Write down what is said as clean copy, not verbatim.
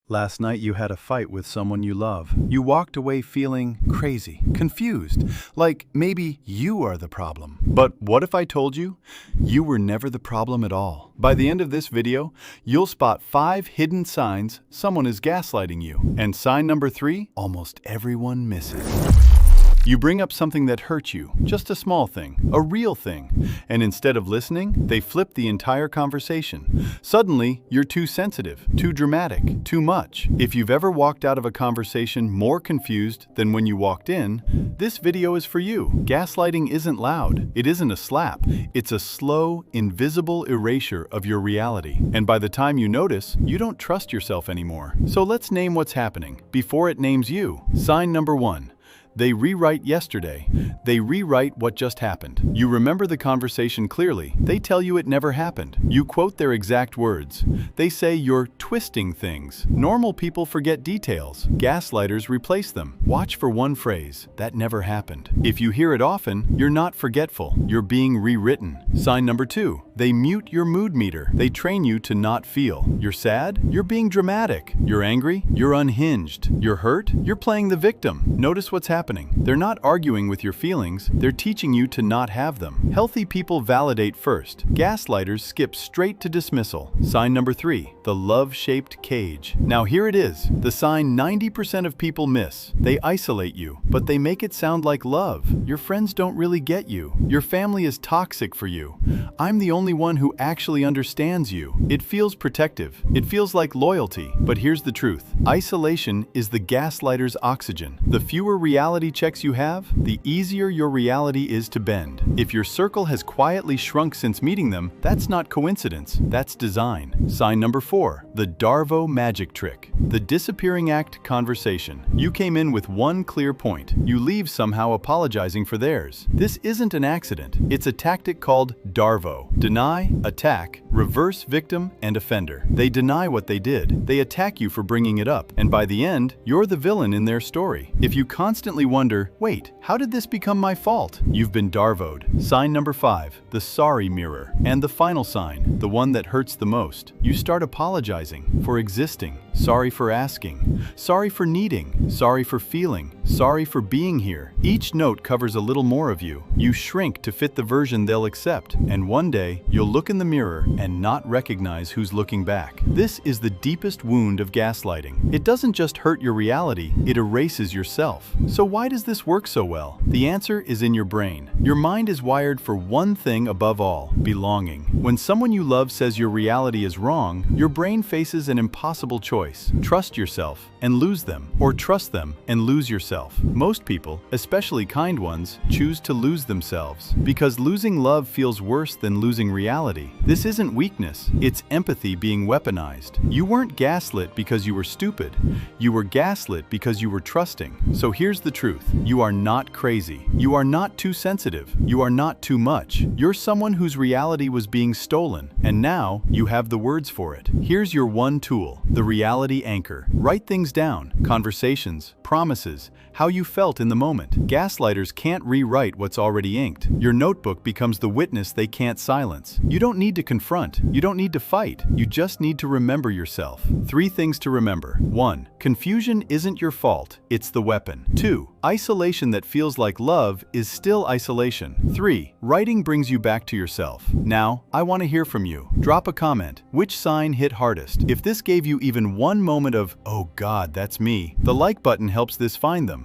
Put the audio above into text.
Last night you had a fight with someone you love. You walked away feeling crazy, confused, like maybe you are the problem. But what if I told you, you were never the problem at all? By the end of this video, you'll spot 5 hidden signs someone is gaslighting you. And sign number 3, almost everyone misses. You bring up something that hurts you, just a small thing, a real thing, and instead of listening, they flip the entire conversation. Suddenly, you're too sensitive, too dramatic, too much. If you've ever walked out of a conversation more confused than when you walked in, this video is for you. Gaslighting isn't loud, it isn't a slap, it's a slow, invisible erasure of your reality. And by the time you notice, you don't trust yourself anymore. So let's name what's happening, before it names you. Sign number 1. They rewrite yesterday. They rewrite what just happened. You remember the conversation clearly. They tell you it never happened. You quote their exact words. They say you're twisting things. Normal people forget details. Gaslighters replace them. Watch for one phrase. That never happened. If you hear it often, you're not forgetful. You're being rewritten. Sign number 2. They mute your mood meter. They train you to not feel. You're sad? You're being dramatic. You're angry? You're unhinged. You're hurt? You're playing the victim. Notice what's happening. They're not arguing with your feelings, they're teaching you to not have them. Healthy people validate first. Gaslighters skip straight to dismissal. Sign number 3, the love-shaped cage. Now here it is, the sign 90% of people miss. They isolate you, but they make it sound like love. Your friends don't really get you. Your family is toxic for you. I'm the only one who actually understands you. It feels protective. It feels like loyalty. But here's the truth. Isolation is the gaslighter's oxygen. The fewer reality checks you have, the easier your reality is to bend. If your circle has quietly shrunk since meeting them, that's not coincidence, that's design. Sign number 4, the DARVO magic trick. The disappearing act conversation. You came in with one clear point. You leave somehow apologizing for theirs. This isn't an accident. It's a tactic called DARVO. Deny, attack, reverse victim and offender. They deny what they did. They attack you for bringing it up. And by the end, you're the villain in their story. If you constantly wonder, wait, how did this become my fault? You've been DARVO'd. Sign number 5, the sorry mirror. And the final sign, the one that hurts the most. You start apologizing for existing. Sorry for asking. Sorry for needing. Sorry for feeling. Sorry for being here. Each note covers a little more of you. You shrink to fit the version they'll accept. And one day, you'll look in the mirror and not recognize who's looking back. This is the deepest wound of gaslighting. It doesn't just hurt your reality, it erases yourself. So why does this work so well? The answer is in your brain. Your mind is wired for one thing above all, belonging. When someone you love says your reality is wrong, your brain faces an impossible choice. Trust yourself and lose them, or trust them and lose yourself. Most people, especially kind ones, choose to lose themselves because losing love feels worse than losing reality. This isn't weakness, it's empathy being weaponized. You weren't gaslit because you were stupid. You were gaslit because you were trusting. So here's the truth. You are not crazy. You are not too sensitive. You are not too much. You're someone whose reality was being stolen, and now you have the words for it. Here's your one tool, the reality anchor. Write things down, conversations, promises, how you felt in the moment. Gaslighters can't rewrite what's already inked. Your notebook becomes the witness they can't silence. You don't need to confront. You don't need to fight. You just need to remember yourself. 3 things to remember. 1. Confusion isn't your fault. It's the weapon. 2. Isolation that feels like love is still isolation. 3. Writing brings you back to yourself. Now, I want to hear from you. Drop a comment. Which sign hit hardest? If this gave you even one moment of, oh God, that's me, the like button helps this find them.